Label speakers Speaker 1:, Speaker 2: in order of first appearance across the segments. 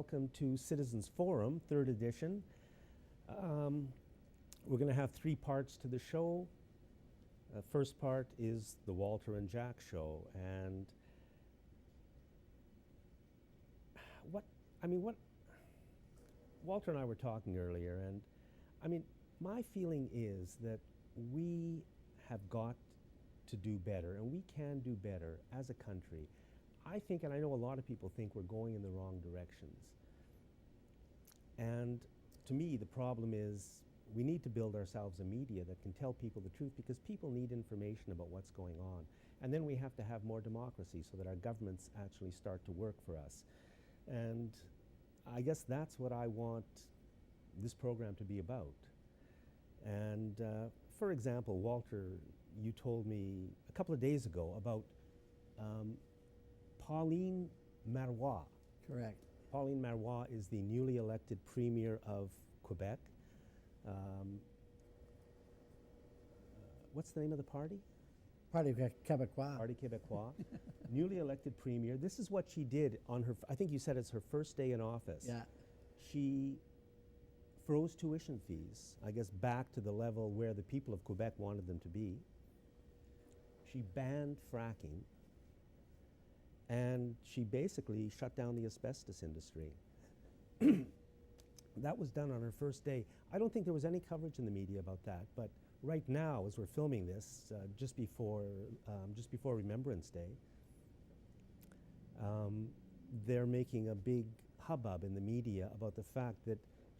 Speaker 1: welcome to Citizens Forum, 3rd edition. We're going to have 3 parts to the show. First part is the Walter and Jack show, and Walter and I were talking earlier, and my feeling is that we have got to do better, and we can do better as a country. I think, and I know a lot of people think, we're going in the wrong directions. And to me, the problem is we need to build ourselves a media that can tell people the truth, because people need information about what's going on. And then we have to have more democracy so that our governments actually start to work for us. And I guess that's what I want this program to be about. And for example, Walter, you told me a couple of days ago about Pauline Marois.
Speaker 2: Correct.
Speaker 1: Pauline Marois is the newly elected Premier of Quebec. What's the name of the party?
Speaker 2: Parti Québécois.
Speaker 1: Parti Québécois. Newly elected Premier. This is what she did on her, I think you said it's her first day in office.
Speaker 2: Yeah.
Speaker 1: She froze tuition fees, I guess back to the level where the people of Quebec wanted them to be. She banned fracking. And she basically shut down the asbestos industry. That was done on her first day. I don't think there was any coverage in the media about that, but right now, as we're filming this, just before Remembrance Day, they're making a big hubbub in the media about the fact that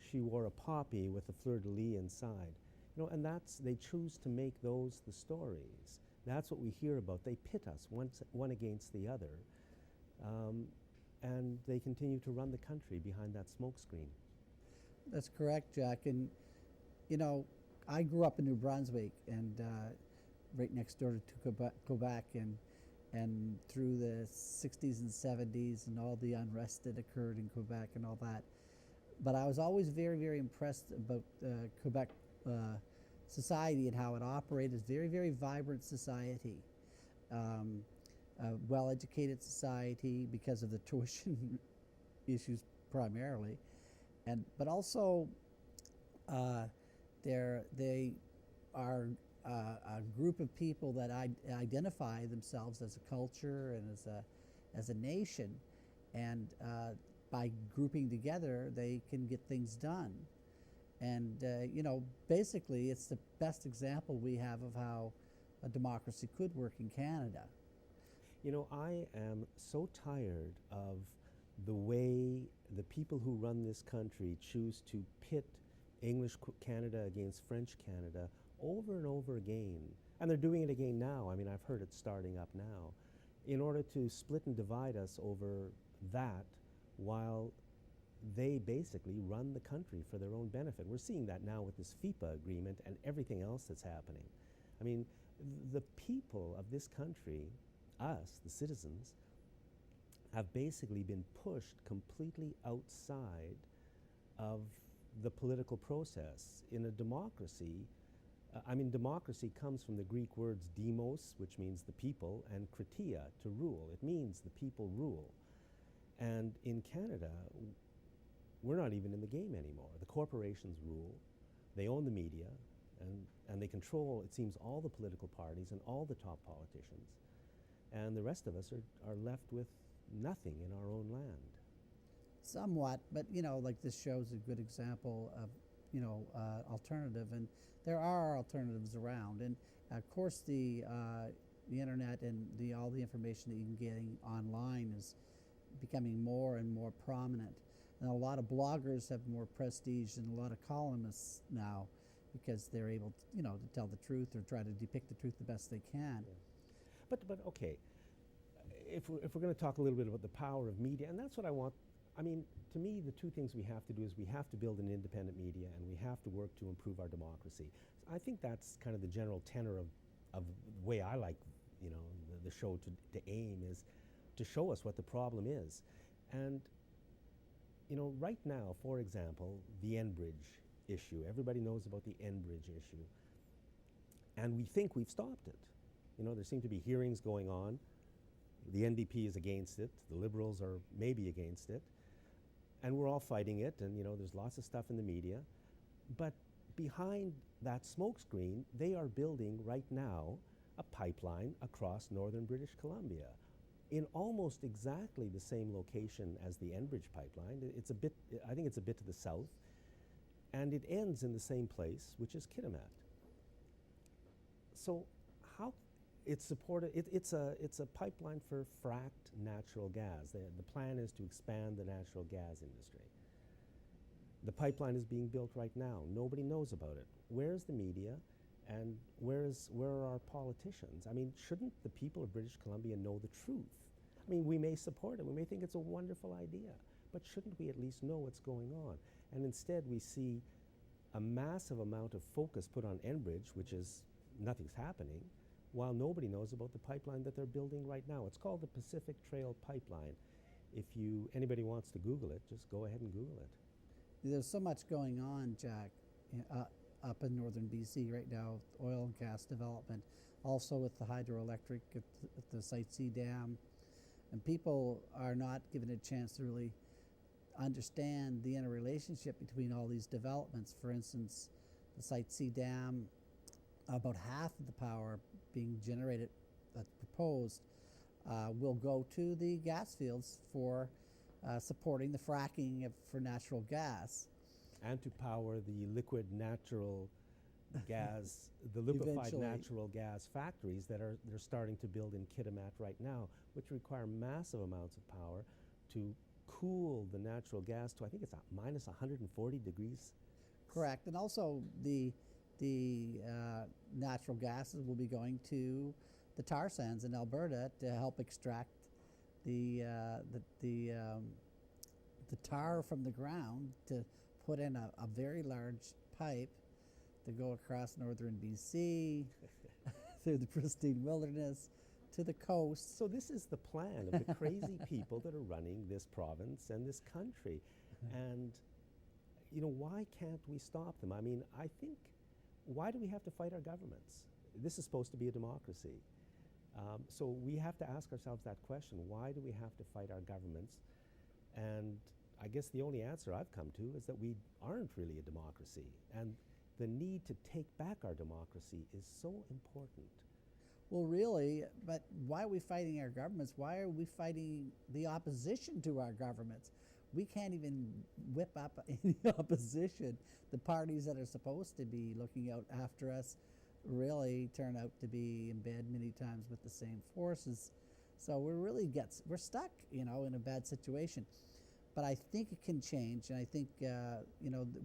Speaker 1: she wore a poppy with a fleur-de-lis inside. And they choose to make those the stories. That's what we hear about. They pit us one against the other, and they continue to run the country behind that smokescreen.
Speaker 2: That's correct, Jack. And I grew up in New Brunswick, and right next door to Quebec, and through the 60s and 70s and all the unrest that occurred in Quebec and all that. But I was always very, very impressed about Quebec society and how it operated. Very, very vibrant society, a well-educated society because of the tuition issues primarily, but also they are a group of people that identify themselves as a culture and as a nation, and by grouping together, they can get things done. And, basically, it's the best example we have of how a democracy could work in Canada.
Speaker 1: I am so tired of the way the people who run this country choose to pit English Canada against French Canada over and over again. And they're doing it again now. I've heard it starting up now, in order to split and divide us over that, while they basically run the country for their own benefit. We're seeing that now with this FIPA agreement and everything else that's happening. The people of this country, us, the citizens, have basically been pushed completely outside of the political process. In a democracy, democracy comes from the Greek words demos, which means the people, and kritia, to rule. It means the people rule. And in Canada, we're not even in the game anymore. The corporations rule, they own the media, and they control, it seems, all the political parties and all the top politicians. And the rest of us are left with nothing in our own land.
Speaker 2: Somewhat, but like this show's a good example of alternative, and there are alternatives around. And of course, the internet and all the information that you can get online is becoming more and more prominent. And a lot of bloggers have more prestige than a lot of columnists now, because they're able to, to tell the truth or try to depict the truth the best they can.
Speaker 1: Yeah. But okay, if we're going to talk a little bit about the power of media, and that's what I want. To me, the two things we have to do is we have to build an independent media, and we have to work to improve our democracy. So I think that's kind of the general tenor of the way I like, the show to aim, is to show us what the problem is. And, right now, for example, the Enbridge issue. Everybody knows about the Enbridge issue. And we think we've stopped it. There seem to be hearings going on. The NDP is against it. The Liberals are maybe against it. and we're all fighting it, and there's lots of stuff in the media. But behind that smokescreen, they are building right now a pipeline across northern British Columbia in almost exactly the same location as the Enbridge pipeline. I think it's a bit to the south, and it ends in the same place, which is Kitimat. So how it's supported, it's a pipeline for fracked natural gas. The plan is to expand the natural gas industry. The pipeline is being built right now. Nobody knows about it. Where's the media, and where are our politicians? I mean, shouldn't the people of British Columbia know the truth? I mean, we may support it. We may think it's a wonderful idea, but shouldn't we at least know what's going on? And instead, we see a massive amount of focus put on Enbridge, which is nothing's happening, while nobody knows about the pipeline that they're building right now. It's called the Pacific Trail Pipeline. If anybody wants to Google it, just go ahead and Google it.
Speaker 2: There's so much going on, Jack, up in northern BC right now, oil and gas development, also with the hydroelectric at the Site C Dam. And people are not given a chance to really understand the interrelationship between all these developments. For instance, the Site C Dam, about half of the power being generated, that's proposed, will go to the gas fields for supporting the fracking for natural gas.
Speaker 1: And to power the liquid natural gas, the liquefied natural gas factories that they're starting to build in Kitimat right now, which require massive amounts of power to cool the natural gas to, I think it's minus 140 degrees.
Speaker 2: Correct. And also the natural gases will be going to the tar sands in Alberta to help extract the tar from the ground, to put in a very large pipe to go across northern BC through the pristine wilderness to the coast.
Speaker 1: So this is the plan of the crazy people that are running this province and this country. And why can't we stop them? I mean, I think, why do we have to fight our governments? This is supposed to be a democracy. So we have to ask ourselves that question. Why do we have to fight our governments? And I guess the only answer I've come to is that we aren't really a democracy. And the need to take back our democracy is so important.
Speaker 2: Well, really, but why are we fighting our governments? Why are we fighting the opposition to our governments? We can't even whip up any opposition. The parties that are supposed to be looking out after us really turn out to be in bed many times with the same forces. So we're stuck, in a bad situation. But I think it can change, and I think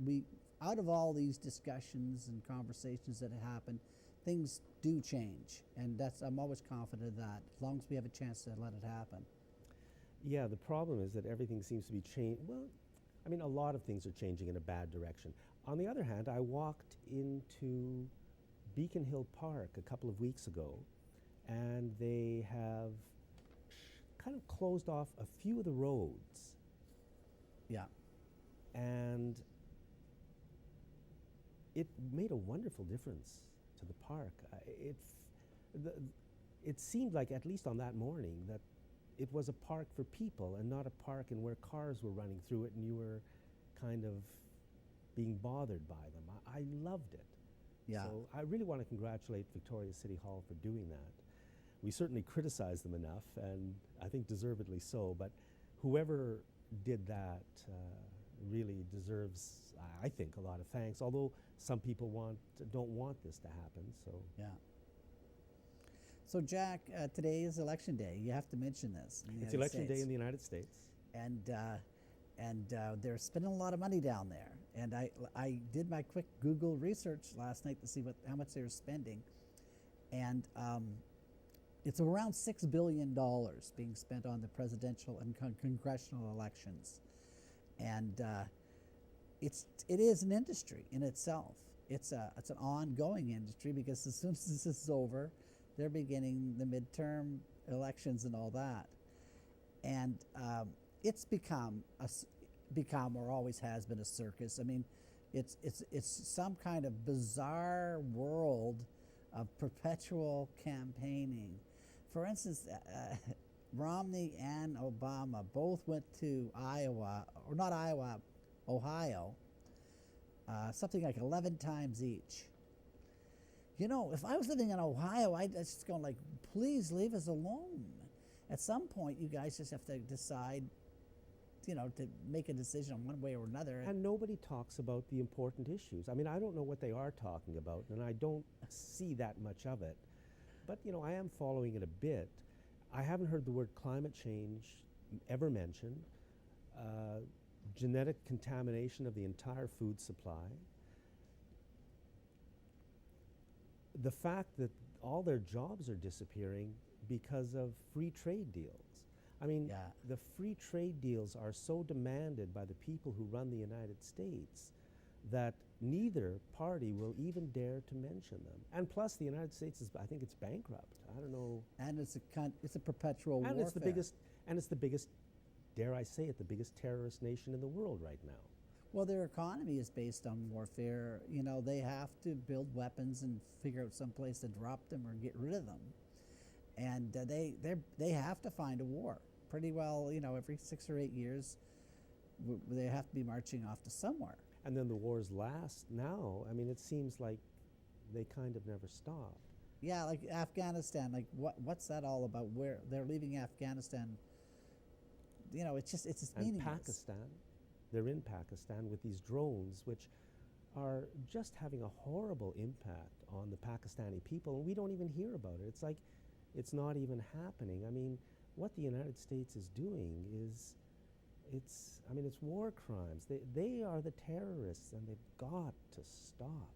Speaker 2: we, out of all these discussions and conversations that have happened, things do change, and I'm always confident of that, as long as we have a chance to let it happen.
Speaker 1: Yeah, the problem is that everything seems to be changing. Well, I mean, a lot of things are changing in a bad direction. On the other hand, I walked into Beacon Hill Park a couple of weeks ago, and they have kind of closed off a few of the roads.
Speaker 2: Yeah.
Speaker 1: And it made a wonderful difference to the park. It seemed like, at least on that morning, that it was a park for people and not a park in where cars were running through it and you were kind of being bothered by them. I loved it.
Speaker 2: Yeah.
Speaker 1: So I really want to congratulate Victoria City Hall for doing that. We certainly criticized them enough, and I think deservedly so, but whoever did that really deserves, I think, a lot of thanks, although some people don't want this to happen. So
Speaker 2: yeah. So Jack, today is election day. You have to mention this.
Speaker 1: It's election day in the United States,
Speaker 2: and they're spending a lot of money down there. And I did my quick Google research last night to see how much they were spending, and it's around $6 billion being spent on the presidential and congressional elections, and it is an industry in itself. It's an ongoing industry, because as soon as this is over, they're beginning the midterm elections and all that, and it's become or always has been a circus. I mean, it's some kind of bizarre world of perpetual campaigning. For instance, Romney and Obama both went to Iowa, or not Iowa, Ohio, something like 11 times each. You know, if I was living in Ohio, I'd just go like, please leave us alone. At some point, you guys just have to decide, you know, to make a decision one way or another.
Speaker 1: And nobody talks about the important issues. I mean, I don't know what they are talking about, and I don't see that much of it. But, you know, I am following it a bit. I haven't heard the word climate change ever mentioned, genetic contamination of the entire food supply, the fact that all their jobs are disappearing because of free trade deals. I mean,
Speaker 2: Yeah.
Speaker 1: the free trade deals are so demanded by the people who run the United States that neither party will even dare to mention them. And plus, the United States is, I think it's bankrupt. I don't know.
Speaker 2: And it's a perpetual
Speaker 1: And
Speaker 2: warfare.
Speaker 1: it's the biggest, dare I say it, the biggest terrorist nation in the world right now.
Speaker 2: Well, their economy is based on warfare. You know, they have to build weapons and figure out some place to drop them or get rid of them. And they have to find a war. Pretty well, you know, every 6 or 8 years, they have to be marching off to somewhere.
Speaker 1: And then the wars last now. I mean, it seems like they kind of never stop.
Speaker 2: Yeah, like Afghanistan. Like, what's that all about? Where they're leaving Afghanistan? You know, it's just
Speaker 1: And
Speaker 2: meaningless.
Speaker 1: Pakistan, they're in Pakistan with these drones, which are just having a horrible impact on the Pakistani people, and we don't even hear about it. It's like it's not even happening. I mean, what the United States is doing is, it's war crimes. They are the terrorists, and they've got to stop.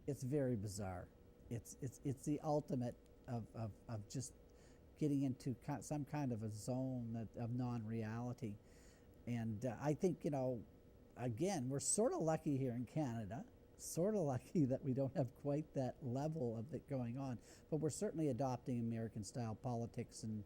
Speaker 2: It's very bizarre. It's the ultimate of just getting into some kind of a zone of non-reality. And I think, you know, again, we're sort of lucky here in Canada, sort of lucky that we don't have quite that level of it going on, but we're certainly adopting American-style politics, and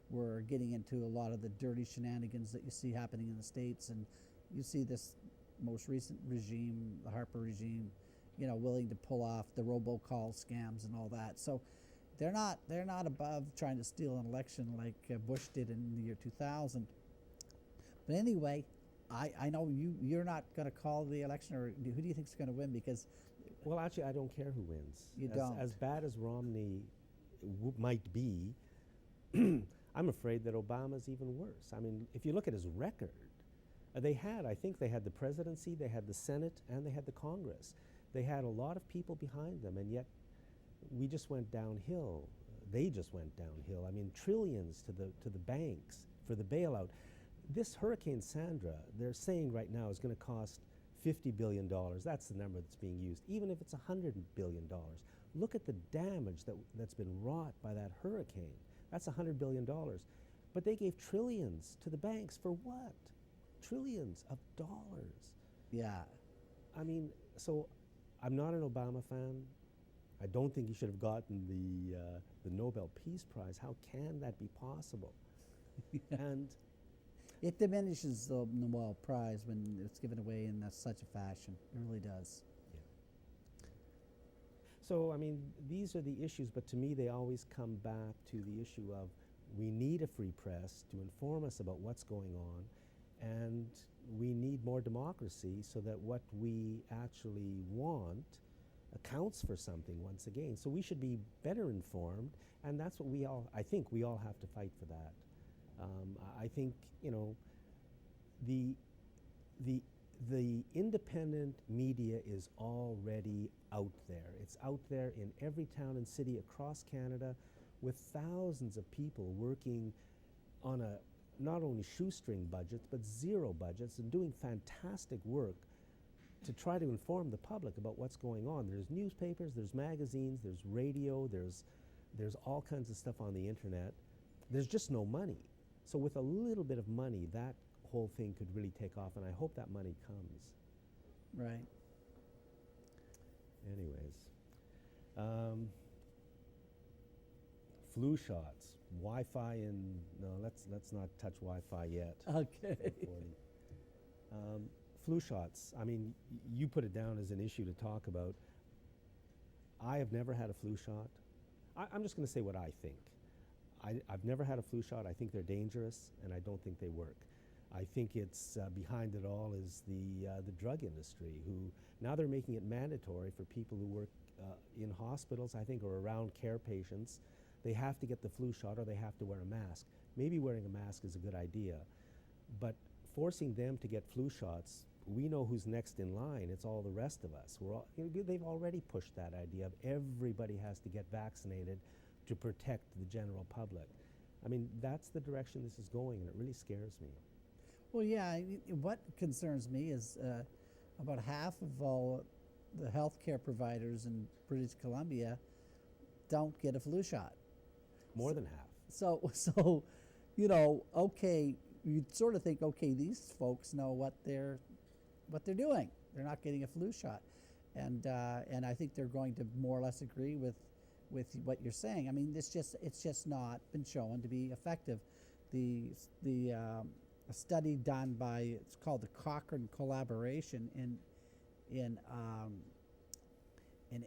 Speaker 2: we're getting into a lot of the dirty shenanigans that you see happening in the States. And you see this most recent regime, the Harper regime, you know, willing to pull off the robocall scams and all that. So they're not above trying to steal an election like Bush did in the year 2000. But anyway, I know you're not going to call the election, or who do you think is going to win? Because,
Speaker 1: well, actually, I don't care who wins.
Speaker 2: You don't.
Speaker 1: As bad as Romney might be, I'm afraid that Obama's even worse. I mean, if you look at his record, I think they had the presidency, they had the Senate, and they had the Congress. They had a lot of people behind them, and yet we just went downhill. They just went downhill. I mean, trillions to the banks for the bailout. This Hurricane Sandra, they're saying right now, is going to cost $50 billion. That's the number that's being used. Even if it's $100 billion, look at the damage that's been wrought by that hurricane. That's $100 billion. But they gave trillions to the banks for what? Trillions of dollars.
Speaker 2: yeah,
Speaker 1: I mean, so I'm not an Obama fan. I don't think he should have gotten the Nobel Peace Prize. How can that be possible? And
Speaker 2: it diminishes the Nobel Prize when it's given away in such a fashion. It really does.
Speaker 1: yeah. So, I mean, these are the issues, but to me, they always come back to the issue of we need a free press to inform us about what's going on, and we need more democracy so that what we actually want accounts for something once again. So we should be better informed, and that's what I think we all have to fight for that. I think, you know, the independent media is already out there. It's out there in every town and city across Canada, with thousands of people working on not only shoestring budgets, but zero budgets, and doing fantastic work to try to inform the public about what's going on. There's newspapers, there's magazines, there's radio, there's all kinds of stuff on the internet. There's just no money. So with a little bit of money, that whole thing could really take off, and I hope that money comes.
Speaker 2: Right.
Speaker 1: Anyways, flu shots, Wi-Fi, no, let's not touch Wi-Fi yet.
Speaker 2: Okay.
Speaker 1: Flu shots. I mean, you put it down as an issue to talk about. I have never had a flu shot. I'm just going to say what I think. I've never had a flu shot. I think they're dangerous, and I don't think they work. I think it's behind it all is the drug industry, who now they're making it mandatory for people who work in hospitals, I think, or around care patients. They have to get the flu shot or they have to wear a mask. Maybe wearing a mask is a good idea, but forcing them to get flu shots, we know who's next in line. It's all the rest of us. They've already pushed that idea of everybody has to get vaccinated to protect the general public. I mean, that's the direction this is going, and it really scares me.
Speaker 2: Well, yeah, what concerns me is about half of all the healthcare providers in British Columbia don't get a flu shot.
Speaker 1: More than half.
Speaker 2: So, you know, okay, you'd sort of think, okay, these folks know what they're doing. They're not getting a flu shot, and I think they're going to more or less agree with what you're saying. I mean, it's just not been shown to be effective. A study done by, it's called the Cochrane Collaboration in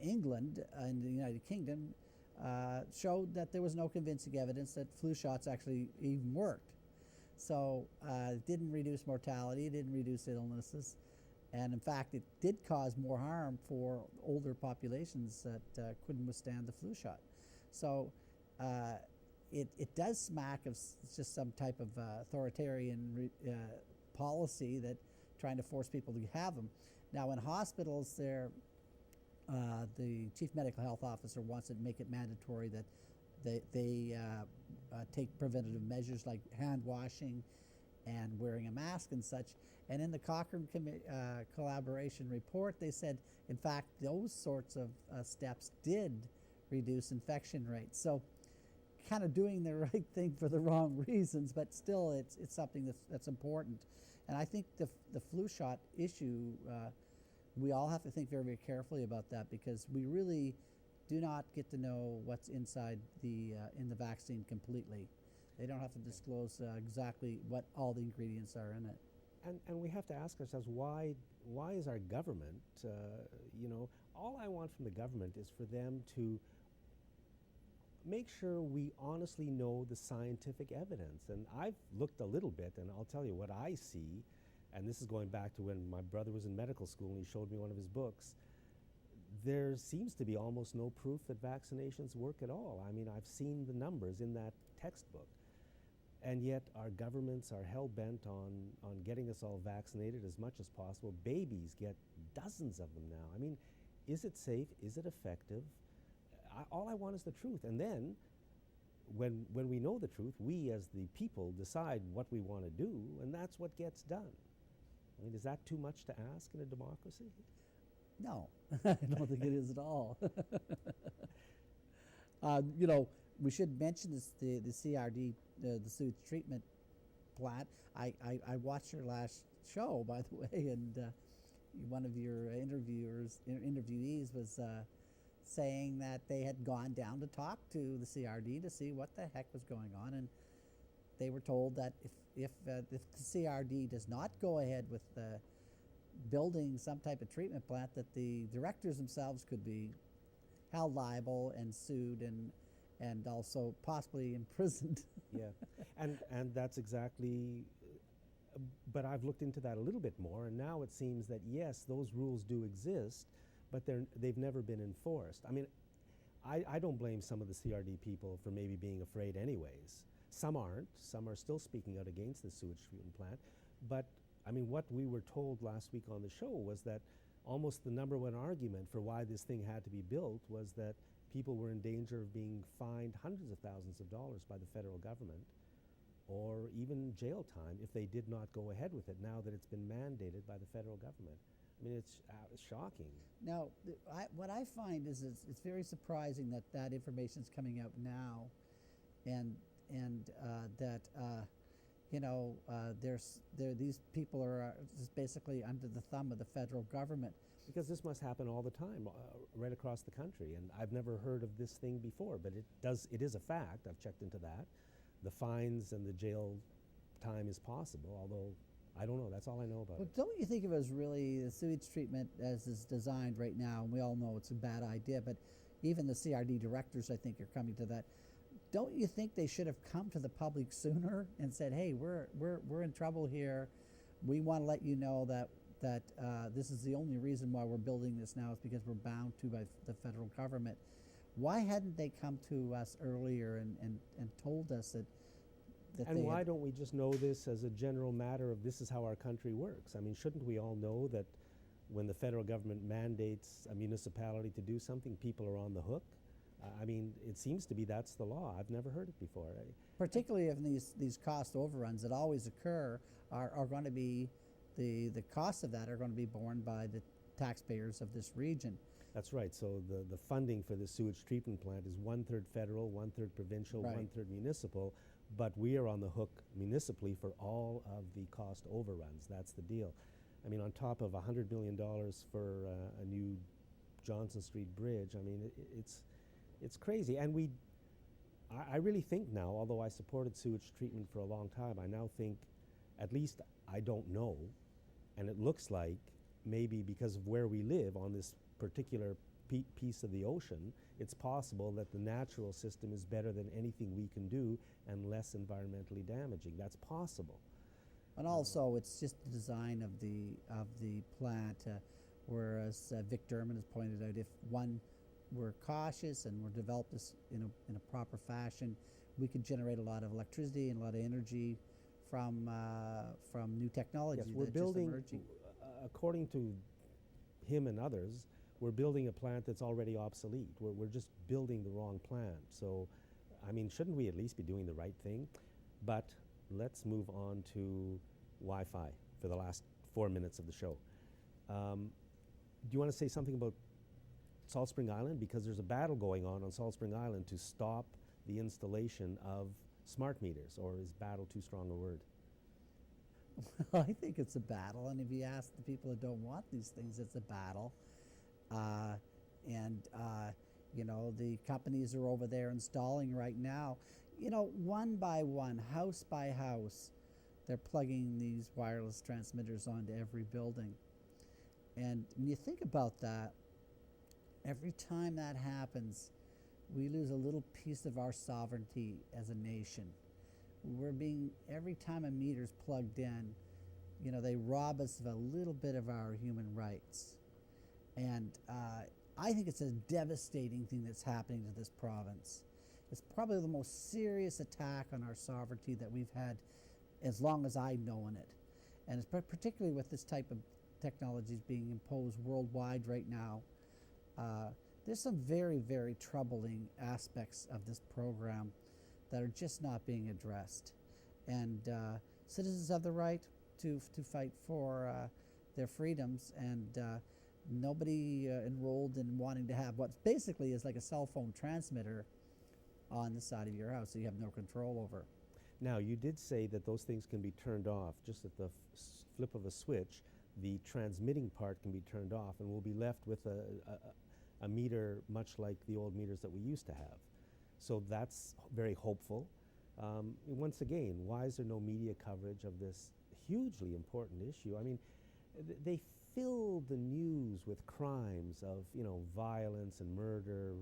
Speaker 2: England, in the United Kingdom, showed that there was no convincing evidence that flu shots actually even worked. So it didn't reduce mortality, it didn't reduce illnesses, and in fact it did cause more harm for older populations that couldn't withstand the flu shot. So it does smack of just some type of authoritarian policy that trying to force people to have them. Now in hospitals, the chief medical health officer wants to make it mandatory that they take preventative measures like hand washing and wearing a mask and such. And in the Cochrane collaboration report, they said, in fact, those sorts of steps did reduce infection rates. So kind of doing the right thing for the wrong reasons, but still it's something that's important. And I think the flu shot issue, we all have to think very, very carefully about that, because we really do not get to know what's inside in the vaccine completely. They don't have to disclose exactly what all the ingredients are in it.
Speaker 1: And we have to ask ourselves, why is our government, all I want from the government is for them to make sure we honestly know the scientific evidence. And I've looked a little bit, and I'll tell you what I see, and this is going back to when my brother was in medical school and he showed me one of his books. There seems to be almost no proof that vaccinations work at all. I mean, I've seen the numbers in that textbook. And yet our governments are hell-bent on getting us all vaccinated as much as possible. Babies get dozens of them now. I mean, is it safe? Is it effective? All I want is the truth. And then when we know the truth, we as the people decide what we want to do, and that's what gets done. I mean, is that too much to ask in a democracy?
Speaker 2: No, I don't think it is at all. We should mention this, the CRD, the sewage treatment plant. I watched your last show, by the way, and one of your interviewees was saying that they had gone down to talk to the CRD to see what the heck was going on, and they were told that if the CRD does not go ahead with building some type of treatment plant, that the directors themselves could be held liable and sued and also possibly imprisoned.
Speaker 1: Yeah, and that's exactly, but I've looked into that a little bit more, and now it seems that yes, those rules do exist, but they've never been enforced. I mean, I don't blame some of the CRD people for maybe being afraid anyways. Some aren't. Some are still speaking out against the sewage treatment plant. But, I mean, what we were told last week on the show was that almost the number one argument for why this thing had to be built was that people were in danger of being fined hundreds of thousands of dollars by the federal government, or even jail time if they did not go ahead with it now that it's been mandated by the federal government. I mean, it's shocking.
Speaker 2: Now, what I find is it's very surprising that information is coming out now, and that these people are just basically under the thumb of the federal government.
Speaker 1: Because this must happen all the time, right across the country, and I've never heard of this thing before, but it is a fact. I've checked into that. The fines and the jail time is possible, although I don't know. That's all I know about it.
Speaker 2: Don't you think of it as really the sewage treatment as is designed right now, and we all know it's a bad idea, but even the CRD directors, I think, are coming to that. don't you think they should have come to the public sooner and said, hey, we're in trouble here. We want to let you know that this is the only reason why we're building this now is because we're bound to by the federal government. Why hadn't they come to us earlier and told us that
Speaker 1: and why don't we just know this as a general matter of this is how our country works? I mean, shouldn't we all know that when the federal government mandates a municipality to do something, people are on the hook? I mean, it seems to be that's the law. I've never heard it before.
Speaker 2: Particularly if these cost overruns that always occur are going to be, the costs of that are going to be borne by the taxpayers of this region.
Speaker 1: That's right. So the funding for the sewage treatment plant is 1/3 federal, 1/3 provincial,
Speaker 2: Right.
Speaker 1: 1/3 municipal, but we are on the hook municipally for all of the cost overruns. That's the deal. I mean, on top of $100 million for a new Johnson Street bridge, I mean, it's crazy. And I really think now, although I supported sewage treatment for a long time, I now think, at least I don't know, and it looks like maybe because of where we live on this particular piece of the ocean, it's possible that the natural system is better than anything we can do and less environmentally damaging. That's possible.
Speaker 2: And also, it's just the design of the plant, whereas Vic Dermott has pointed out, if we're cautious and we're developed this in a proper fashion, we could generate a lot of electricity and a lot of energy from new technology.
Speaker 1: Yes, we're
Speaker 2: that's
Speaker 1: building,
Speaker 2: just emerging.
Speaker 1: According to him and others, we're building a plant that's already obsolete. We're just building the wrong plant. So, I mean, shouldn't we at least be doing the right thing? But let's move on to Wi-Fi for the last 4 minutes of the show. Do you want to say something about Salt Spring Island? Because there's a battle going on Salt Spring Island to stop the installation of smart meters, or is battle too strong a word?
Speaker 2: I think it's a battle, and if you ask the people that don't want these things, it's a battle. You know, the companies are over there installing right now. You know, one by one, house by house, they're plugging these wireless transmitters onto every building. And when you think about that, every time that happens, we lose a little piece of our sovereignty as a nation. Every time a meter's plugged in, you know, they rob us of a little bit of our human rights. And I think it's a devastating thing that's happening to this province. It's probably the most serious attack on our sovereignty that we've had as long as I've known it. And it's particularly with this type of technologies being imposed worldwide right now. There's some very, very troubling aspects of this program that are just not being addressed. And citizens have the right to fight for their freedoms, and nobody enrolled in wanting to have what basically is like a cell phone transmitter on the side of your house that you have no control over.
Speaker 1: Now, you did say that those things can be turned off just at the flip of a switch. The transmitting part can be turned off, and we'll be left with a meter much like the old meters that we used to have. So that's very hopeful. Once again, why is there no media coverage of this hugely important issue? I mean, they fill the news with crimes of, you know, violence and murder,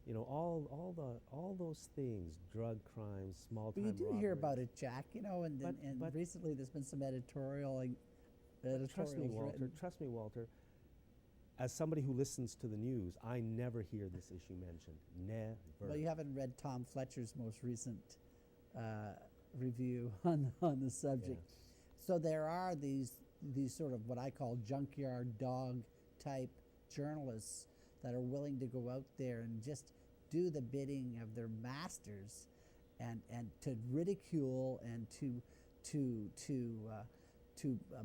Speaker 1: you know, all those things, drug crimes, small-time
Speaker 2: But you do
Speaker 1: robberies.
Speaker 2: hear about it, Jack, you know, and
Speaker 1: But
Speaker 2: recently there's been some editorials.
Speaker 1: trust me, Walter, as somebody who listens to the news, I never hear this issue mentioned. Never.
Speaker 2: Well, you haven't read Tom Fletcher's most recent review on the subject.
Speaker 1: Yeah.
Speaker 2: So there are these sort of what I call junkyard dog type journalists that are willing to go out there and just do the bidding of their masters, and to ridicule and to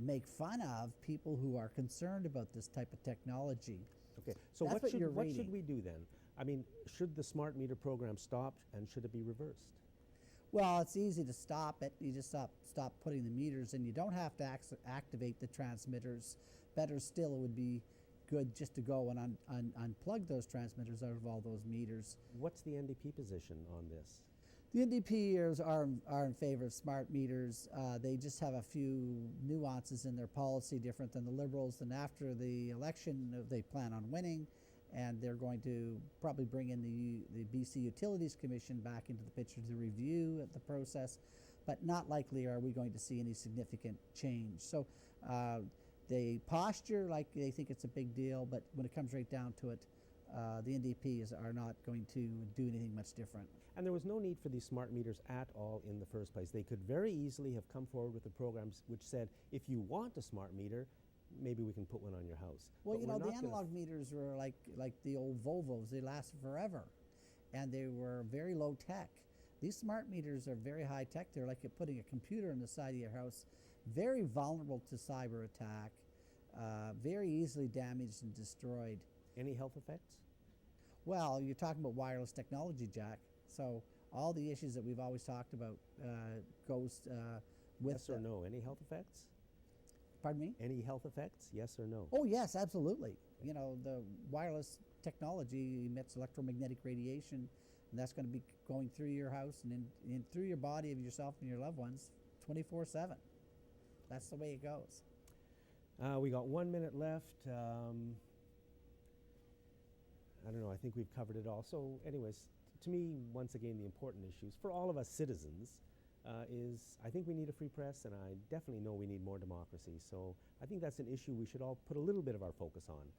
Speaker 2: make fun of people who are concerned about this type of technology.
Speaker 1: Okay, so
Speaker 2: That's
Speaker 1: what
Speaker 2: reading.
Speaker 1: should we do then? I mean, should the smart meter program stop, and should it be reversed?
Speaker 2: Well, it's easy to stop it. You just stop putting the meters in. You don't have to activate the transmitters. Better still, it would be good just to go and unplug those transmitters out of all those meters.
Speaker 1: What's the NDP position on this?
Speaker 2: The NDP are in favor of smart meters. They just have a few nuances in their policy different than the Liberals. And after the election, they plan on winning, and they're going to probably bring in the BC Utilities Commission back into the picture to review the process, but not likely are we going to see any significant change. So they posture like they think it's a big deal, but when it comes right down to it, the NDPs are not going to do anything much different.
Speaker 1: And there was no need for these smart meters at all in the first place. They could very easily have come forward with the programs which said, if you want a smart meter, maybe we can put one on your house.
Speaker 2: Well, you know, the analog meters were like the old Volvos. They lasted forever, and they were very low tech. These smart meters are very high tech. They're like putting a computer on the side of your house, very vulnerable to cyber attack, very easily damaged and destroyed.
Speaker 1: Any health effects?
Speaker 2: Well, you're talking about wireless technology, Jack. So all the issues that we've always talked about goes with.
Speaker 1: Yes or no? Any health effects?
Speaker 2: Pardon me?
Speaker 1: Any health effects? Yes or no?
Speaker 2: Oh yes, absolutely. You know, the wireless technology emits electromagnetic radiation, and that's going to be going through your house and in through your body of yourself and your loved ones 24/7. That's the way it goes.
Speaker 1: We got 1 minute left. I don't know, I think we've covered it all. So anyways, to me, once again, the important issues for all of us citizens is I think we need a free press, and I definitely know we need more democracy. So I think that's an issue we should all put a little bit of our focus on.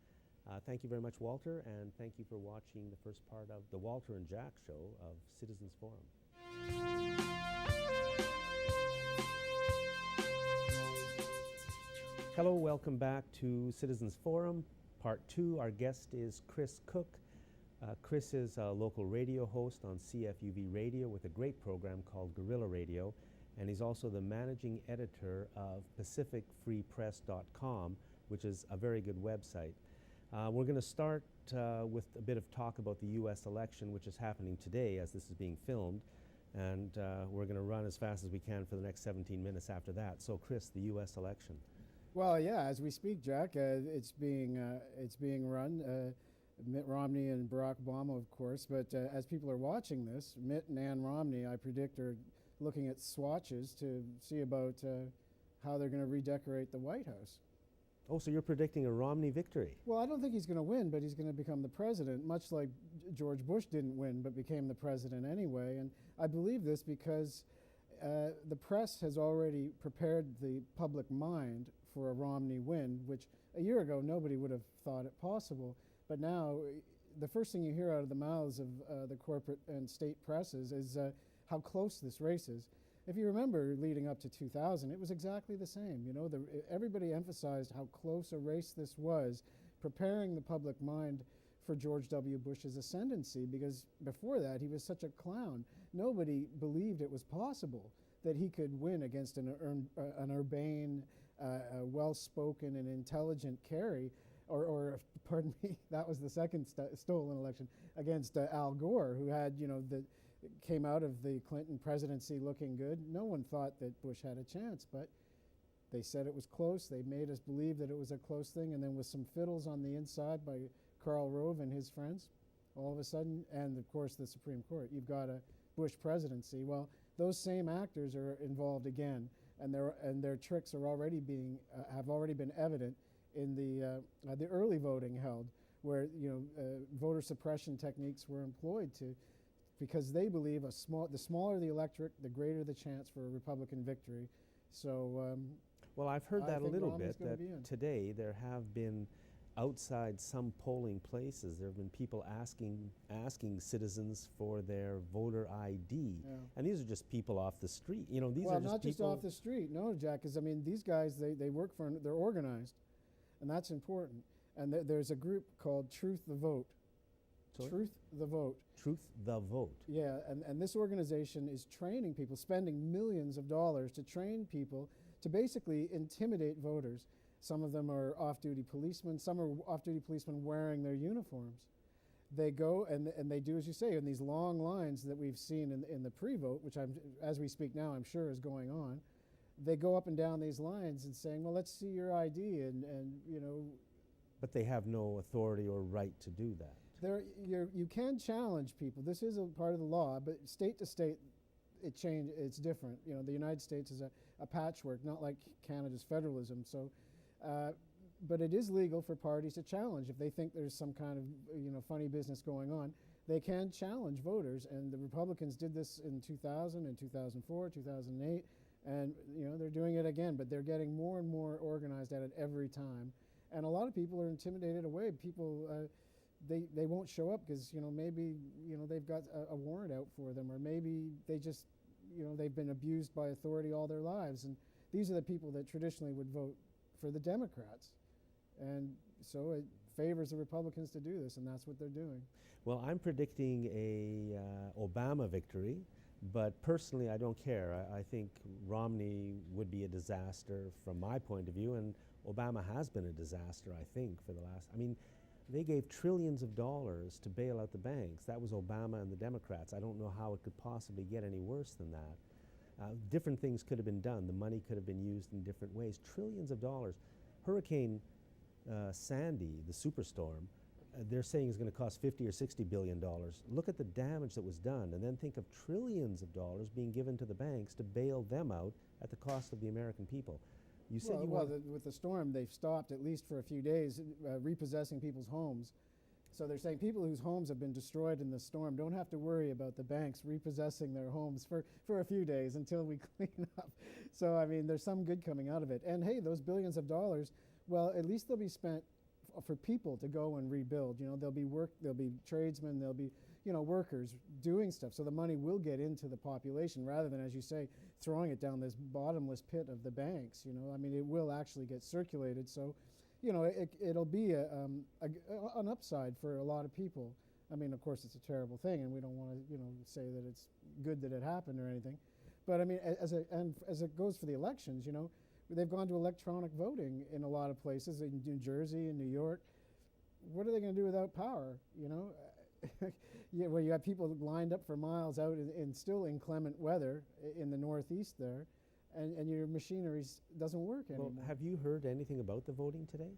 Speaker 1: Thank you very much, Walter, and thank you for watching the first part of the Walter and Jack show of Citizens Forum. Hello, welcome back to Citizens Forum, Part 2. Our guest is Chris Cook. Chris is a local radio host on CFUV Radio with a great program called Guerrilla Radio, and he's also the managing editor of PacificFreePress.com, which is a very good website. We're going to start with a bit of talk about the U.S. election, which is happening today as this is being filmed, and we're going to run as fast as we can for the next 17 minutes after that. So, Chris, the U.S. election.
Speaker 3: Well, yeah, as we speak, Jack, it's being run. Mitt Romney and Barack Obama, of course, but as people are watching this, Mitt and Ann Romney, I predict, are looking at swatches to see about how they're going to redecorate the White House.
Speaker 1: Oh, so you're predicting a Romney victory?
Speaker 3: Well, I don't think he's going to win, but he's going to become the president, much like George Bush didn't win but became the president anyway. And I believe this because the press has already prepared the public mind for a Romney win, which a year ago nobody would have thought it possible. But now the first thing you hear out of the mouths of the corporate and state presses is how close this race is. If you remember, leading up to 2000, it was exactly the same. You know, everybody emphasized how close a race this was, preparing the public mind for George W. Bush's ascendancy, because before that he was such a clown. Nobody believed it was possible that he could win against an urbane, well-spoken and intelligent Kerry, or pardon me, that was the second stolen election, against Al Gore, who had, you know, came out of the Clinton presidency looking good. No one thought that Bush had a chance, but they said it was close. They made us believe that it was a close thing, and then with some fiddles on the inside by Karl Rove and his friends, all of a sudden, and of course the Supreme Court, you've got a Bush presidency. Well, those same actors are involved again, and their tricks are already have already been evident in the early voting held, where voter suppression techniques were employed because they believe the smaller the electorate, the greater the chance for a Republican victory. So,
Speaker 1: well, I've heard that a little bit, that
Speaker 3: today
Speaker 1: there have been outside some polling places, there have been people asking citizens for their voter ID, and these are just people off the street. You know, these are just
Speaker 3: not just off the street. No, Jack, because I mean, these guys they work for, they're organized, and that's important. And there's a group called Truth the Vote.
Speaker 1: Sorry?
Speaker 3: Truth the Vote.
Speaker 1: Truth the Vote.
Speaker 3: Yeah, and this organization is training people, spending millions of dollars to train people to basically intimidate voters. Some of them are off-duty policemen. Some are off-duty policemen wearing their uniforms. They go and they do as you say, in these long lines that we've seen in the pre-vote, which as we speak now, I'm sure is going on. They go up and down these lines and saying, well, let's see your ID, and you know.
Speaker 1: But they have no authority or right to do that.
Speaker 3: You can challenge people. This is a part of the law, but state to state, it's different. You know, the United States is a patchwork, not like Canada's federalism. So but it is legal for parties to challenge if they think there's some kind of funny business going on. They can challenge voters, and the Republicans did this in 2000 and 2004, 2008, and they're doing it again. But they're getting more and more organized at it every time, and a lot of people are intimidated away. People they won't show up because maybe they've got a warrant out for them, or maybe they just they've been abused by authority all their lives, and these are the people that traditionally would vote for the Democrats, and so it favors the Republicans to do this, and that's what they're doing.
Speaker 1: Well, I'm predicting a Obama victory, but personally I don't care. I think Romney would be a disaster from my point of view, and Obama has been a disaster, I think, for the last, they gave trillions of dollars to bail out the banks. That was Obama and the Democrats. I don't know how it could possibly get any worse than that. Different things could have been done. The money could have been used in different ways. Trillions of dollars. Hurricane Sandy, the superstorm, they're saying is going to cost $50 or $60 billion. Look at the damage that was done, and then think of trillions of dollars being given to the banks to bail them out at the cost of the American people. You said
Speaker 3: with the storm, they've stopped, at least for a few days, repossessing people's homes. So they're saying people whose homes have been destroyed in the storm don't have to worry about the banks repossessing their homes for a few days until we clean up. So, there's some good coming out of it. And hey, those billions of dollars, well, at least they'll be spent for people to go and rebuild. There'll be tradesmen, there'll be workers doing stuff. So the money will get into the population rather than, as you say, throwing it down this bottomless pit of the banks. It will actually get circulated. So, it'll be an upside for a lot of people. Of course, it's a terrible thing, and we don't want to say that it's good that it happened or anything. But as it goes for the elections, they've gone to electronic voting in a lot of places, in New Jersey and New York. What are they going to do without power? Where you have people lined up for miles out in still inclement weather in the Northeast there, and your machinery doesn't work anymore.
Speaker 1: Well, have you heard anything about the voting today?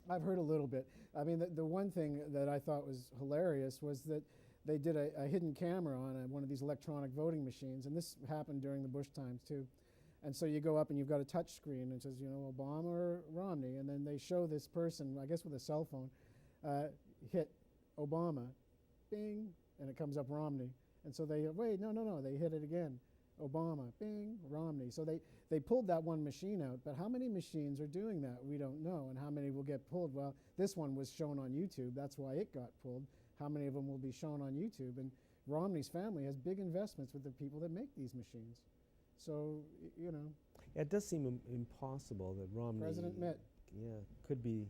Speaker 3: I've heard a little bit. The one thing that I thought was hilarious was that they did a hidden camera on one of these electronic voting machines, and this happened during the Bush times too. And so you go up and you've got a touch screen and it says, Obama or Romney, and then they show this person, I guess with a cell phone, hit Obama, bing, and it comes up Romney. And so they, wait, no, they hit it again. Obama, bing, Romney. So they pulled that one machine out, but how many machines are doing that? We don't know, and how many will get pulled? Well, this one was shown on YouTube. That's why it got pulled. How many of them will be shown on YouTube? And Romney's family has big investments with the people that make these machines. So,
Speaker 1: Yeah, it does seem impossible that Romney...
Speaker 3: President Mitt.
Speaker 1: Yeah, could be,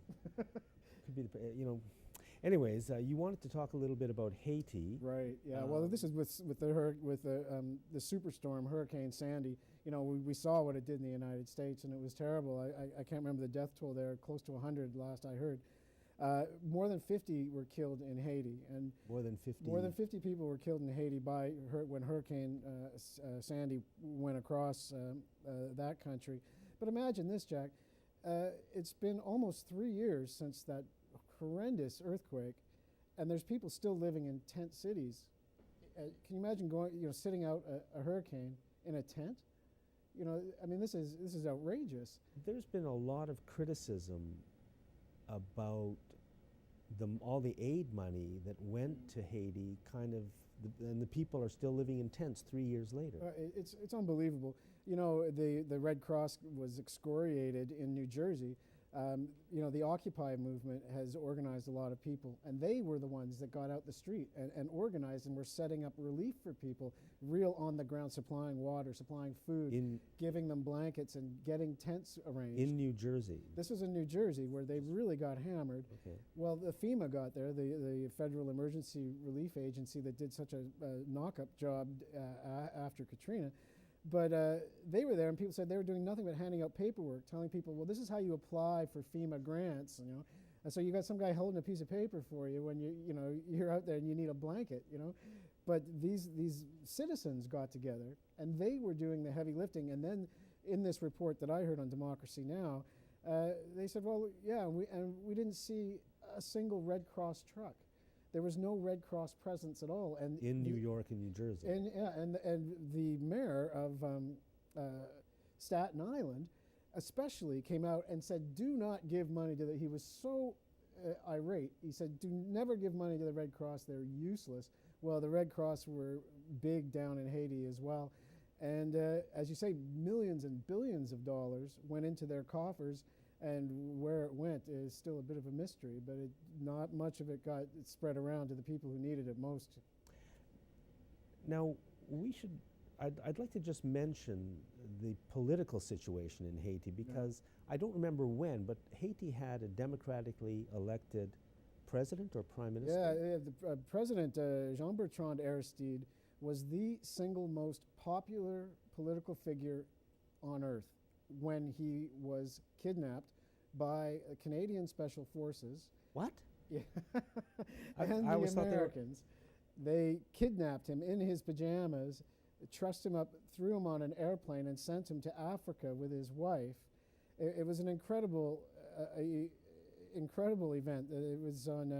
Speaker 1: Anyways, you wanted to talk a little bit about Haiti.
Speaker 3: Right. Yeah. Well, this is with the superstorm Hurricane Sandy. We saw what it did in the United States, and it was terrible. I can't remember the death toll there. Close to 100 last I heard. More than 50 were killed in Haiti, and
Speaker 1: more than 50.
Speaker 3: More than 50 people were killed in Haiti when Hurricane Sandy went across that country. But imagine this, Jack. It's been almost 3 years since that horrendous earthquake, and there's people still living in tent cities. Can you imagine sitting out a hurricane in a tent? This is outrageous.
Speaker 1: There's been a lot of criticism about all the aid money that went to Haiti, and the people are still living in tents 3 years later.
Speaker 3: It's unbelievable. The Red Cross was excoriated in New Jersey. The Occupy movement has organized a lot of people, and they were the ones that got out the street and organized and were setting up relief for people, real on the ground, supplying water, supplying food, giving them blankets and getting tents arranged.
Speaker 1: In New Jersey?
Speaker 3: This was in New Jersey where they really got hammered.
Speaker 1: Okay.
Speaker 3: Well, the FEMA got there, the Federal Emergency Relief Agency that did such a knock-up job after Katrina. But they were there, and people said they were doing nothing but handing out paperwork, telling people, well, this is how you apply for FEMA grants, And so you got some guy holding a piece of paper for you when you're out there and you need a blanket, But these citizens got together, and they were doing the heavy lifting. And then in this report that I heard on Democracy Now, they said, well, yeah, and we didn't see a single Red Cross truck. There was no Red Cross presence at all. And
Speaker 1: in New York and New Jersey.
Speaker 3: And the mayor of Staten Island especially came out and said, do not give money to he was so irate. He said, never give money to the Red Cross, they're useless. Well, the Red Cross were big down in Haiti as well. And as you say, millions and billions of dollars went into their coffers, and where it went is still a bit of a mystery, but not much of it got spread around to the people who needed it most.
Speaker 1: Now, I'd like to just mention the political situation in Haiti, because I don't remember when, but Haiti had a democratically elected president or prime minister?
Speaker 3: Yeah, the President Jean-Bertrand Aristide was the single most popular political figure on earth when he was kidnapped by Canadian Special Forces.
Speaker 1: What?
Speaker 3: Yeah.
Speaker 1: I
Speaker 3: and
Speaker 1: always
Speaker 3: the
Speaker 1: thought
Speaker 3: Americans. They kidnapped him in his pajamas, trussed him up, threw him on an airplane, and sent him to Africa with his wife. It was an incredible incredible event. It was on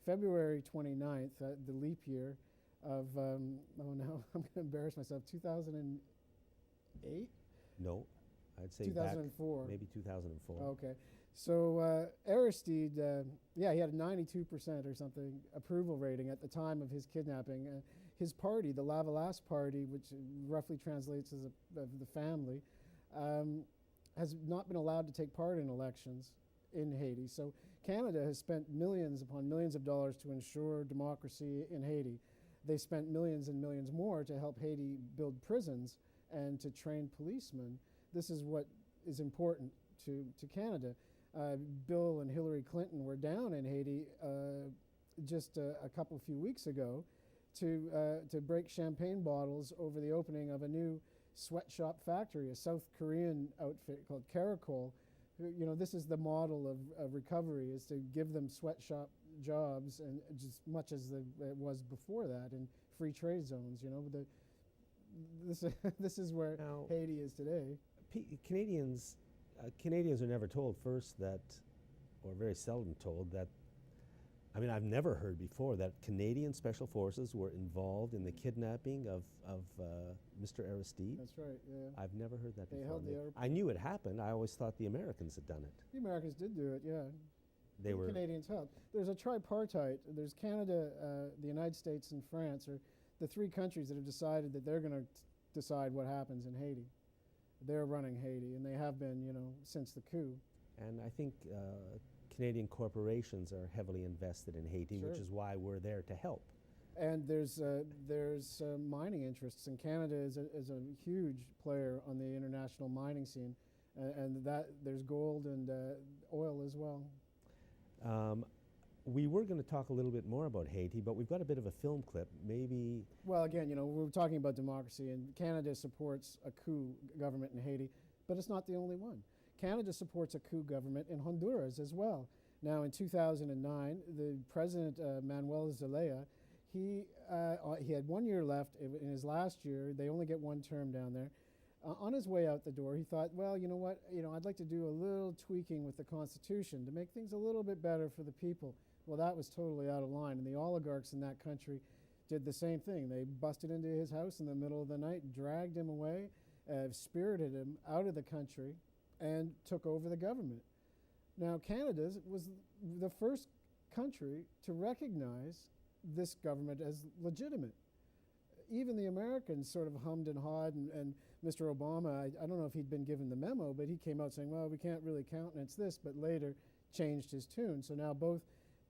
Speaker 3: February 29th, the leap year of, oh no, I'm going to embarrass myself, 2008?
Speaker 1: No, I'd say
Speaker 3: 2004.
Speaker 1: Maybe 2004.
Speaker 3: Okay. So Aristide, yeah, he had a 92% or something approval rating at the time of his kidnapping. His party, the Lavalas Party, which roughly translates as the family, has not been allowed to take part in elections in Haiti. So Canada has spent millions upon millions of dollars to ensure democracy in Haiti. They spent millions and millions more to help Haiti build prisons and to train policemen. This is what is important to Canada. Bill and Hillary Clinton were down in Haiti just a few weeks ago to break champagne bottles over the opening of a new sweatshop factory, a South Korean outfit called Caracol. You know, this is the model of recovery, is to give them sweatshop jobs, and just much as it was before that in free trade zones. You know, this is where
Speaker 1: now,
Speaker 3: Haiti is today.
Speaker 1: Canadians are never told first that, or very seldom told that. I mean, I've never heard before that Canadian Special Forces were involved in the kidnapping of Mr. Aristide.
Speaker 3: That's right, yeah.
Speaker 1: I've never heard that before.
Speaker 3: Held the
Speaker 1: I knew it happened. I always thought the Americans had done it.
Speaker 3: The Americans did do it, yeah.
Speaker 1: The
Speaker 3: Canadians helped. There's a tripartite. There's Canada, the United States, and France are the three countries that have decided that they're going to decide what happens in Haiti. They're running Haiti, and they have been, you know, since the coup.
Speaker 1: And I think Canadian corporations are heavily invested in Haiti,
Speaker 3: Sure.
Speaker 1: which is why we're there to help.
Speaker 3: And there's mining interests, and Canada is a huge player on the international mining scene, and that there's gold and oil as well.
Speaker 1: We were going to talk a little bit more about Haiti, but we've got a bit of a film clip. Maybe.
Speaker 3: Well, again, you know, we're talking about democracy, and Canada supports a coup government in Haiti, but it's not the only one. Canada supports a coup government in Honduras as well. Now, in 2009, the president, Manuel Zelaya, he had 1 year left. In his last year, they only get one term down there. On his way out the door, he thought, well, you know what, I'd like to do a little tweaking with the Constitution to make things a little bit better for the people. Well, that was totally out of line, and the oligarchs in that country did the same thing. They busted into his house in the middle of the night, dragged him away, spirited him out of the country, and took over the government. Now, Canada was the first country to recognize this government as legitimate. Even the Americans sort of hummed and hawed, and Mr. Obama, I don't know if he'd been given the memo, but he came out saying, well, we can't really countenance this, but later changed his tune. So now both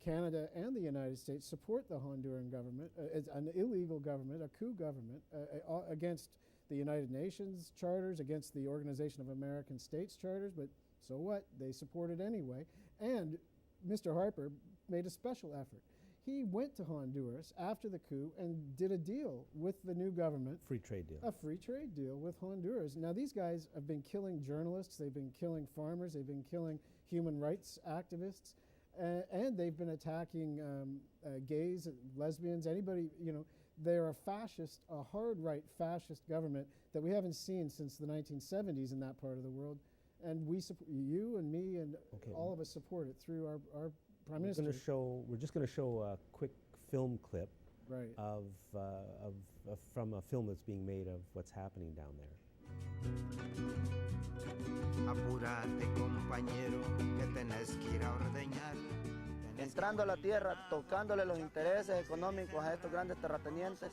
Speaker 3: Canada and the United States support the Honduran government, an illegal government, a coup government, against the United Nations charters, against the Organization of American States charters, but so what? They support it anyway. And Mr. Harper made a special effort. He went to Honduras after the coup and did a deal with the new government.
Speaker 1: Free trade deal.
Speaker 3: A free trade deal with Honduras. Now, these guys have been killing journalists, they've been killing farmers, they've been killing human rights activists, and they've been attacking gays, lesbians, anybody, they're a fascist, a hard-right fascist government that we haven't seen since the 1970s in that part of the world. And we support, you and me and all of us support it through our Prime Minister.
Speaker 1: We're just going to show a quick film clip of from a film that's being made of what's happening down there.
Speaker 4: Apúrate, compañero, que tenés que ir a ordeñar.
Speaker 5: Entrando a la tierra, tocándole los intereses económicos a estos grandes terratenientes,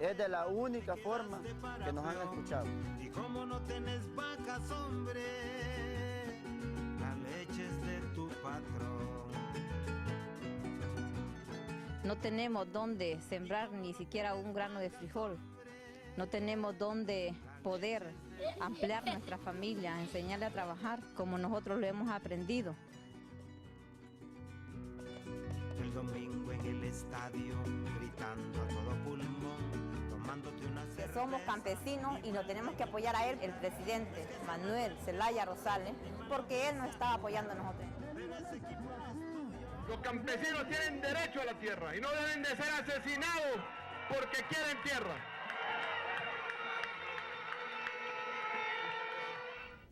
Speaker 5: es de la única forma que nos han escuchado.
Speaker 4: Y como no tenés vacas, hombre, la leche es de tu patrón.
Speaker 6: No tenemos dónde sembrar ni siquiera un grano de frijol. No tenemos dónde poder ampliar nuestra familia, enseñarle a trabajar como nosotros lo hemos aprendido.
Speaker 4: El domingo en el estadio, gritando a todo pulmón, tomándote una cerveza.
Speaker 6: Somos campesinos y nos tenemos que apoyar a él, el presidente Manuel Zelaya Rosales, porque él nos está apoyando a nosotros.
Speaker 7: Los campesinos tienen derecho a la tierra y no deben de ser asesinados porque quieren tierra.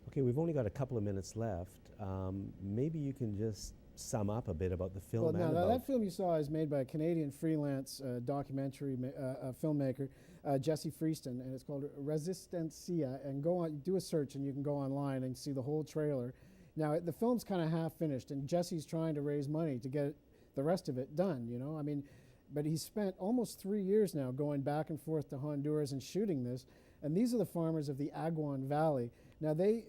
Speaker 1: Okay, we've only got a couple of minutes left. Maybe you can just sum up a bit about the film.
Speaker 3: Well,
Speaker 1: and
Speaker 3: now
Speaker 1: about
Speaker 3: that film you saw is made by a Canadian freelance documentary filmmaker, Jesse Freeston, and it's called Resistencia. And go on, do a search, and you can go online and see the whole trailer. Now, the film's kind of half finished, and Jesse's trying to raise money to get the rest of it done, you know? I mean, but he's spent almost 3 years now going back and forth to Honduras and shooting this. And these are the farmers of the Aguan Valley. Now, they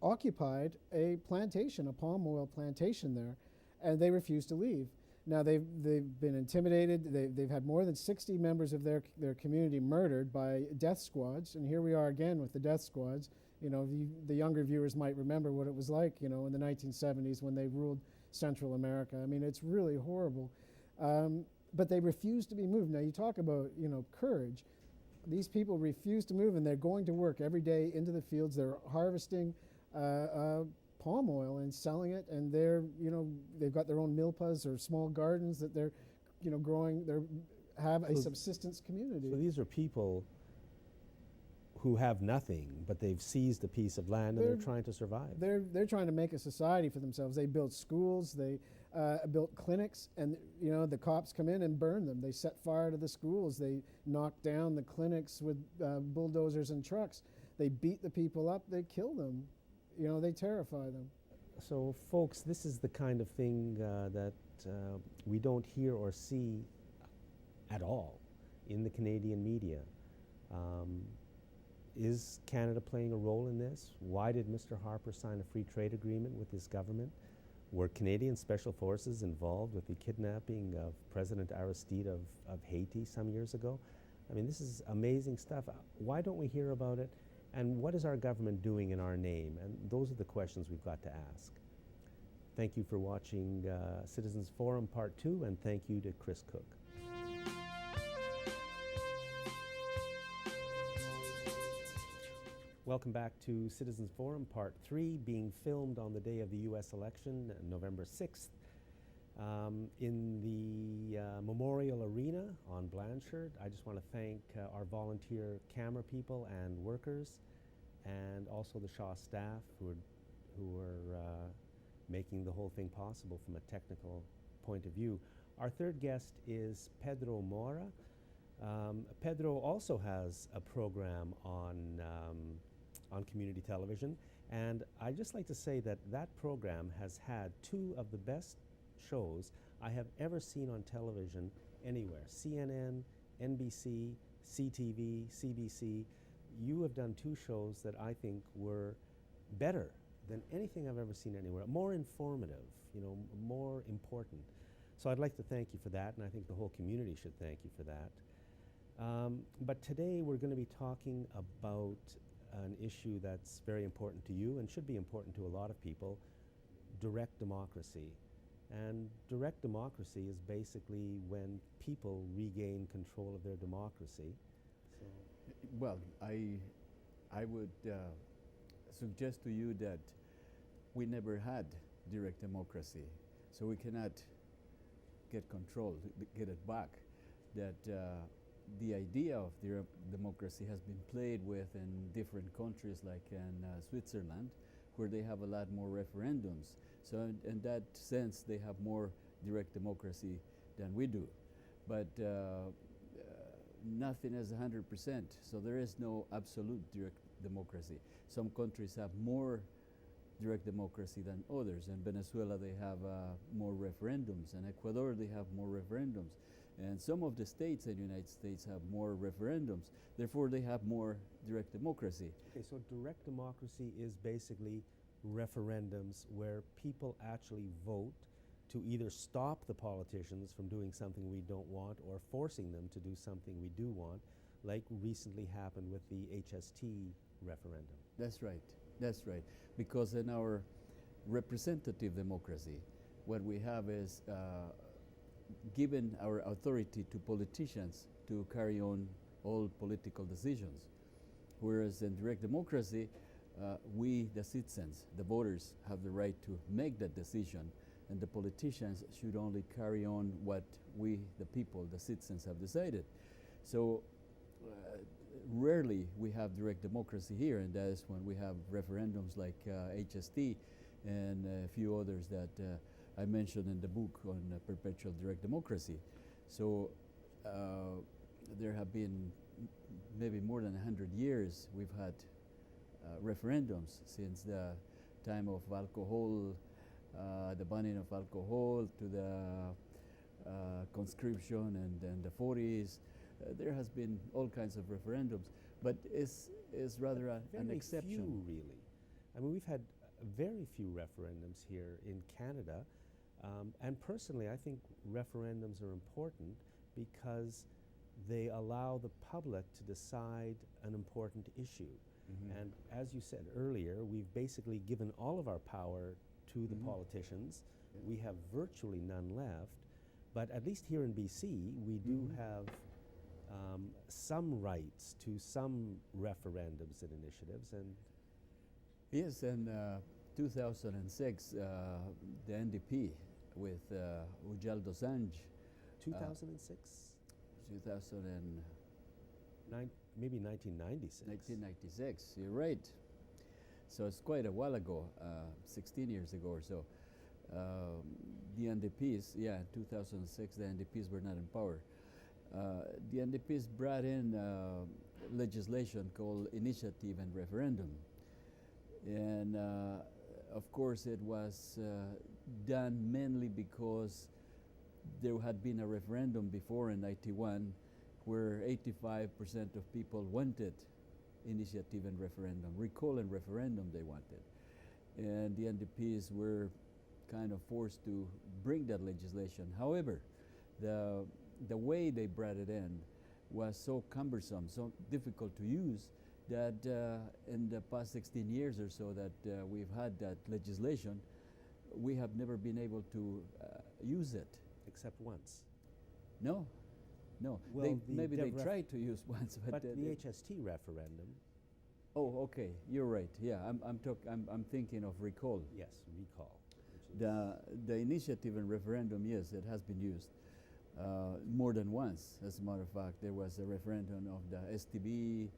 Speaker 3: occupied a plantation, a palm oil plantation there, and they refused to leave. Now, they've been intimidated. They've had more than 60 members of their community murdered by death squads, and here we are again with the death squads. You know, the younger viewers might remember what it was like, you know, in the 1970s when they ruled Central America. I mean, it's really horrible. But they refuse to be moved. Now, you talk about, you know, courage. These people refuse to move, and they're going to work every day into the fields. They're harvesting palm oil and selling it, and they're, you know, they've got their own milpas or small gardens that they're, you know, growing. They have a subsistence community.
Speaker 1: So these are people who have nothing, but they've seized a piece of land and they're trying to survive.
Speaker 3: They're trying to make a society for themselves. They built schools, they built clinics, and you know the cops come in and burn them. They set fire to the schools. They knock down the clinics with bulldozers and trucks. They beat the people up. They kill them. You know, they terrify them.
Speaker 1: So, folks, this is the kind of thing that we don't hear or see at all in the Canadian media. Is Canada playing a role in this? Why did Mr. Harper sign a free trade agreement with his government? Were Canadian special forces involved with the kidnapping of President Aristide of Haiti some years ago? I mean, this is amazing stuff. Why don't we hear about it? And what is our government doing in our name? And those are the questions we've got to ask. Thank you for watching Citizens Forum Part 2, and thank you to Chris Cook. Welcome back to Citizens Forum Part 3, being filmed on the day of the U.S. election, November 6th, in the Memorial Arena on Blanchard. I just want to thank our volunteer camera people and workers, and also the Shaw staff who are making the whole thing possible from a technical point of view. Our third guest is Pedro Mora. Pedro also has a program on community television, and I'd just like to say that that program has had two of the best shows I have ever seen on television anywhere. CNN, NBC, CTV, CBC. You have done two shows that I think were better than anything I've ever seen anywhere, more informative, you know, more important. So I'd like to thank you for that, and I think the whole community should thank you for that. But today we're going to be talking about an issue that's very important to you and should be important to a lot of people, direct democracy. And direct democracy is basically when people regain control of their democracy. So
Speaker 8: well, I would suggest to you that we never had direct democracy, so we cannot get control, get it back. That the idea of direct democracy has been played with in different countries, like in Switzerland, where they have a lot more referendums. So in that sense, they have more direct democracy than we do. But nothing is 100%, so there is no absolute direct democracy. Some countries have more direct democracy than others. In Venezuela, they have more referendums. In Ecuador, they have more referendums. And some of the states in the United States have more referendums. Therefore, they have more direct democracy.
Speaker 1: Okay, so direct democracy is basically referendums where people actually vote to either stop the politicians from doing something we don't want or forcing them to do something we do want, like recently happened with the HST referendum.
Speaker 8: That's right. That's right. Because in our representative democracy, what we have is given our authority to politicians to carry on all political decisions. Whereas in direct democracy, we, the citizens, the voters, have the right to make that decision, and the politicians should only carry on what we, the people, the citizens, have decided. So rarely we have direct democracy here, and that is when we have referendums like HST and a few others that I mentioned in the book on Perpetual Direct Democracy. So there have been maybe more than 100 years we've had referendums since the time of alcohol, the banning of alcohol, to the conscription and the 40s. There has been all kinds of referendums, but it's rather an exception.
Speaker 1: Very few, really. I mean, we've had very few referendums here in Canada, and personally, I think referendums are important because they allow the public to decide an important issue. Mm-hmm. And as you said earlier, we've basically given all of our power to the politicians. Yeah. We have virtually none left, but at least here in BC, we do have some rights to some referendums and initiatives. And
Speaker 8: yes, in 2006, the NDP with Ujjal Dosanjh.
Speaker 1: 2006?
Speaker 8: 2009,
Speaker 1: maybe 1996.
Speaker 8: 1996, you're right. So it's quite a while ago, 16 years ago or so. The NDPs, yeah, in 2006, the NDPs were not in power. The NDPs brought in legislation called Initiative and Referendum. And of course, it was done mainly because there had been a referendum before in 91 where 85% of people wanted initiative and referendum, recall and referendum they wanted. And the NDPs were kind of forced to bring that legislation. However, the way they brought it in was so cumbersome, so difficult to use, that in the past 16 years or so that we've had that legislation, we have never been able to use it.
Speaker 1: Except once.
Speaker 8: No.
Speaker 1: Well,
Speaker 8: maybe they tried to use once,
Speaker 1: but the HST referendum.
Speaker 8: Oh, okay, you're right. Yeah, I'm thinking of recall.
Speaker 1: Yes, recall.
Speaker 8: The initiative and referendum, yes, it has been used more than once. As a matter of fact, there was a referendum of the STB,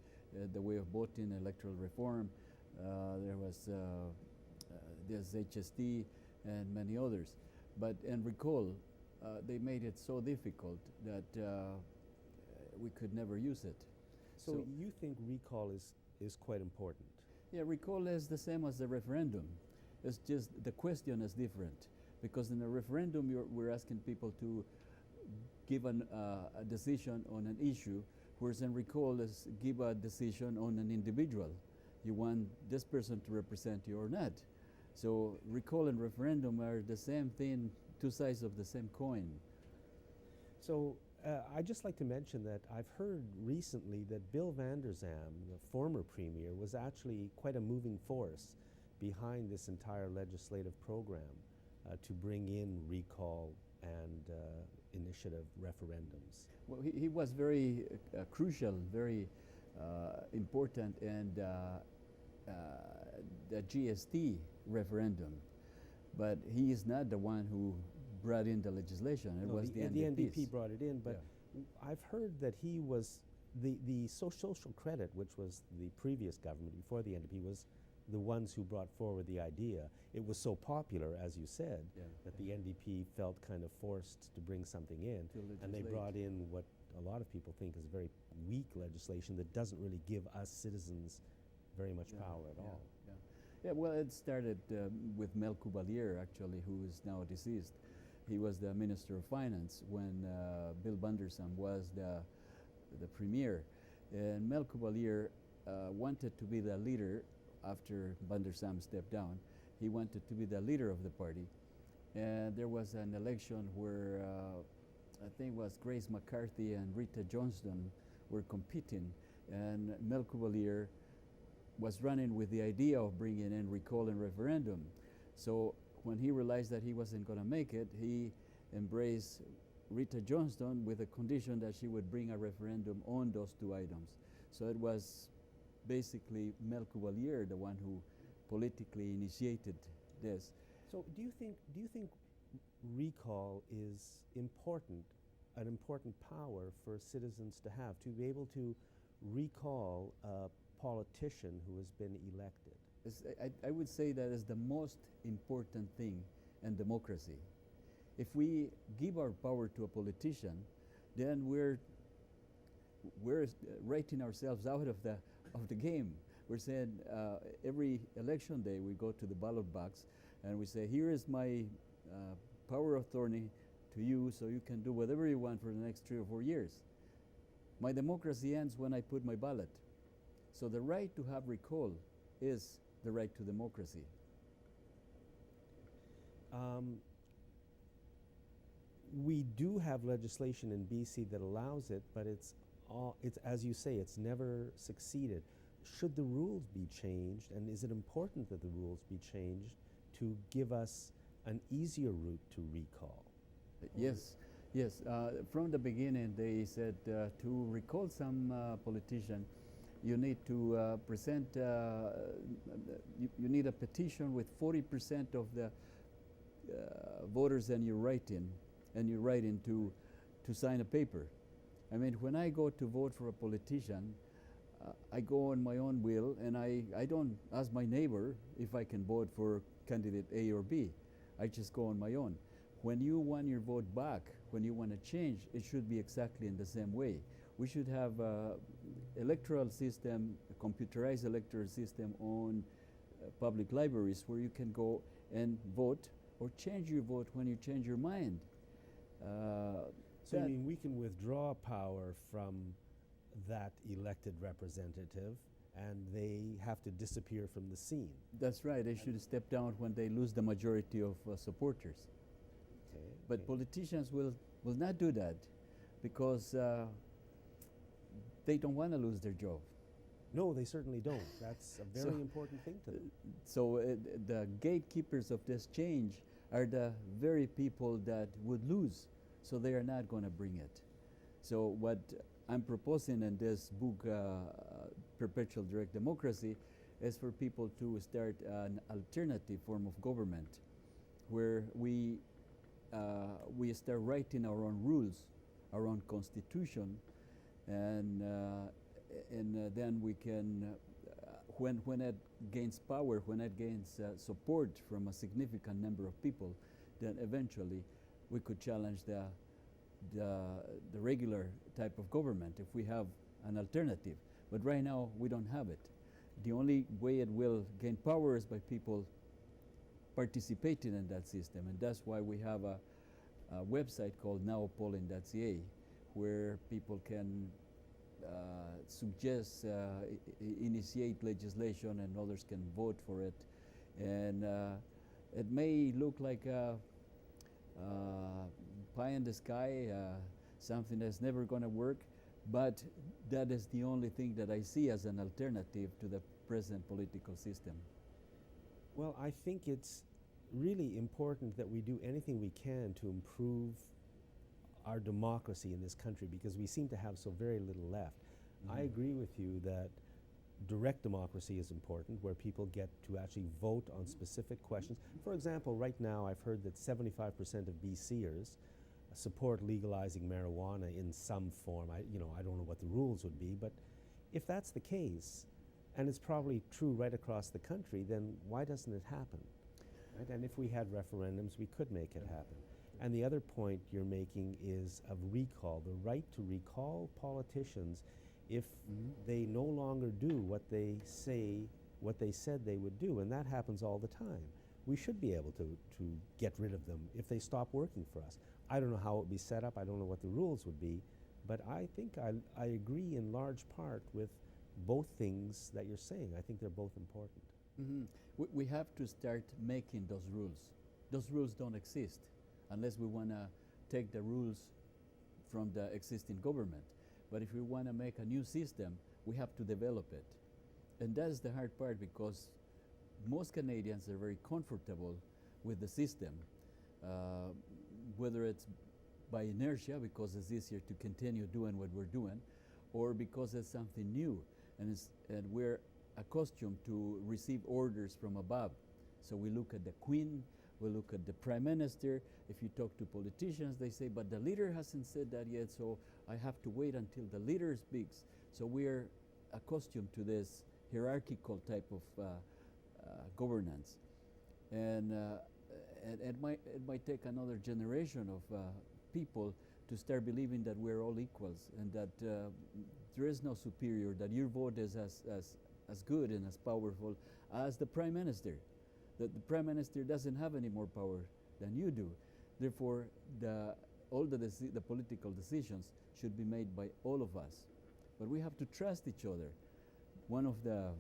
Speaker 8: the way of voting, electoral reform. There was there's HST and many others. But in recall, they made it so difficult that we could never use it.
Speaker 1: So you think recall is quite important?
Speaker 8: Yeah, recall is the same as the referendum. It's just the question is different, because in a referendum we're asking people to give a decision on an issue, whereas in recall is give a decision on an individual. You want this person to represent you or not. So recall and referendum are the same thing, two sides of the same coin.
Speaker 1: So I'd just like to mention that I've heard recently that Bill Vander Zalm, the former premier, was actually quite a moving force behind this entire legislative program to bring in recall and initiative referendums.
Speaker 8: Well, he was very crucial, very important, and the GST referendum, but he is not the one who brought in the legislation. It was the NDPs.
Speaker 1: The NDP brought it in, but yeah. I've heard that he was the social credit, which was the previous government before the NDP, was the ones who brought forward the idea. It was so popular, as you said, that the NDP felt kind of forced to bring something in, and they brought in what a lot of people think is very weak legislation that doesn't really give us citizens very much power at all.
Speaker 8: Yeah, well, it started with Mel Cuvalier, actually, who is now deceased. He was the Minister of Finance when Bill Bundersam was the premier. And Mel Cuvalier wanted to be the leader after Bundersam stepped down. He wanted to be the leader of the party. And there was an election where I think it was Grace McCarthy and Rita Johnston were competing. And Mel Cuvalier was running with the idea of bringing in recall and referendum. So when he realized that he wasn't going to make it, he embraced Rita Johnston with a condition that she would bring a referendum on those two items. So it was basically Mel Cuvalier, the one who politically initiated this.
Speaker 1: So do you think recall is important, an important power for citizens to have, to be able to recall a politician who has been elected?
Speaker 8: I would say that is the most important thing in democracy. If we give our power to a politician, then we're writing ourselves out of the game. We're saying every election day we go to the ballot box and we say, here is my power of attorney to you, so you can do whatever you want for the next 3 or 4 years. My democracy ends when I put my ballot. So the right to have recall is the right to democracy.
Speaker 1: We do have legislation in BC that allows it, but it's as you say, it's never succeeded. Should the rules be changed, and is it important that the rules be changed to give us an easier route to recall?
Speaker 8: Yes. From the beginning, they said to recall some politician, you need to present, you need a petition with 40% of the voters and you're writing to sign a paper. I mean, when I go to vote for a politician, I go on my own will, and I don't ask my neighbor if I can vote for candidate A or B. I just go on my own. When you want your vote back, when you want to change, it should be exactly in the same way. We should have electoral system, a computerized electoral system on public libraries where you can go and vote or change your vote when you change your mind.
Speaker 1: So you mean we can withdraw power from that elected representative and they have to disappear from the scene?
Speaker 8: That's right. They should step down when they lose the majority of supporters.
Speaker 1: Okay.
Speaker 8: But politicians will not do that because they don't want to lose their job.
Speaker 1: No, they certainly don't. That's a very important thing to them.
Speaker 8: So the gatekeepers of this change are the very people that would lose, so they are not going to bring it. So what I'm proposing in this book, Perpetual Direct Democracy, is for people to start an alternative form of government where we start writing our own rules, our own constitution, and then we can, when it gains power, when it gains support from a significant number of people, then eventually we could challenge the regular type of government if we have an alternative. But right now we don't have it. The only way it will gain power is by people participating in that system, and that's why we have a website called nowpolling.ca, where people can suggest, initiate legislation, and others can vote for it. And it may look like a pie in the sky, something that's never going to work, but that is the only thing that I see as an alternative to the present political system.
Speaker 1: Well, I think it's really important that we do anything we can to improve our democracy in this country, because we seem to have so very little left. I agree with you that direct democracy is important, where people get to actually vote on specific questions. For example, right now I've heard that 75% of BCers support legalizing marijuana in some form. I don't know what the rules would be, but if that's the case, and it's probably true right across the country, then why doesn't it happen? Right? And if we had referendums, we could make it happen. And the other point you're making is of recall, the right to recall politicians if they no longer do what they say what they said they would do, and that happens all the time. We should be able to get rid of them if they stop working for us. I don't know how it would be set up. I don't know what the rules would be, but I think I agree in large part with both things that you're saying. I think they're both important.
Speaker 8: Mm-hmm. We have to start making those rules. Those rules don't exist unless we want to take the rules from the existing government. But if we want to make a new system, we have to develop it. And that's the hard part, because most Canadians are very comfortable with the system, whether it's by inertia, because it's easier to continue doing what we're doing, or because it's something new, and we're accustomed to receive orders from above. So we look at the Queen, we look at the Prime Minister. If you talk to politicians, they say, but the leader hasn't said that yet, so I have to wait until the leader speaks. So we're accustomed to this hierarchical type of governance. And it might take another generation of people to start believing that we're all equals, and that there is no superior, that your vote is as good and as powerful as the Prime Minister, that the Prime Minister doesn't have any more power than you do. Therefore, all the political decisions should be made by all of us. But we have to trust each other. One of the...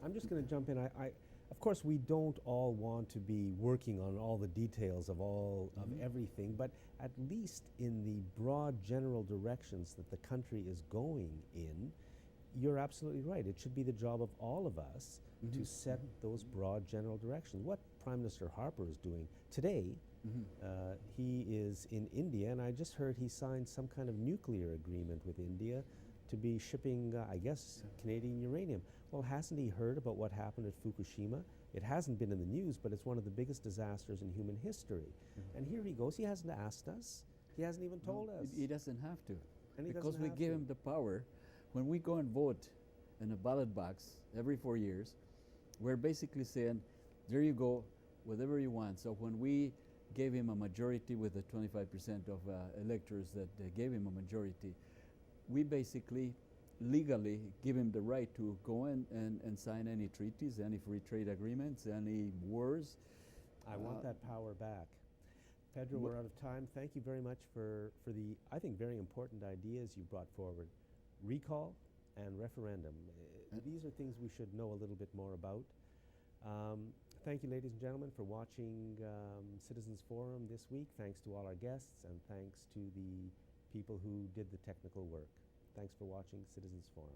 Speaker 1: I'm just going to jump in. Of course, we don't all want to be working on all the details of everything, but at least in the broad general directions that the country is going in, you're absolutely right. It should be the job of all of us to set those broad general directions. What Prime Minister Harper is doing today, he is in India, and I just heard he signed some kind of nuclear agreement with India to be shipping, I guess, Canadian uranium. Well, hasn't he heard about what happened at Fukushima? It hasn't been in the news, but it's one of the biggest disasters in human history. And here he goes. He hasn't asked us. He hasn't even told us.
Speaker 8: He doesn't have to.
Speaker 1: And he
Speaker 8: because
Speaker 1: doesn't
Speaker 8: we
Speaker 1: have
Speaker 8: give
Speaker 1: to.
Speaker 8: him the power. When we go and vote in a ballot box every 4 years, we're basically saying, there you go, whatever you want. So when we gave him a majority with the 25% of electors that gave him a majority, we basically legally give him the right to go in and sign any treaties, any free trade agreements, any wars.
Speaker 1: I want that power back. Pedro, we're out of time. Thank you very much for the, I think, very important ideas you brought forward. Recall and referendum. These are things we should know a little bit more about. Thank you, ladies and gentlemen, for watching Citizens Forum this week. Thanks to all our guests, and thanks to the people who did the technical work. Thanks for watching Citizens Forum.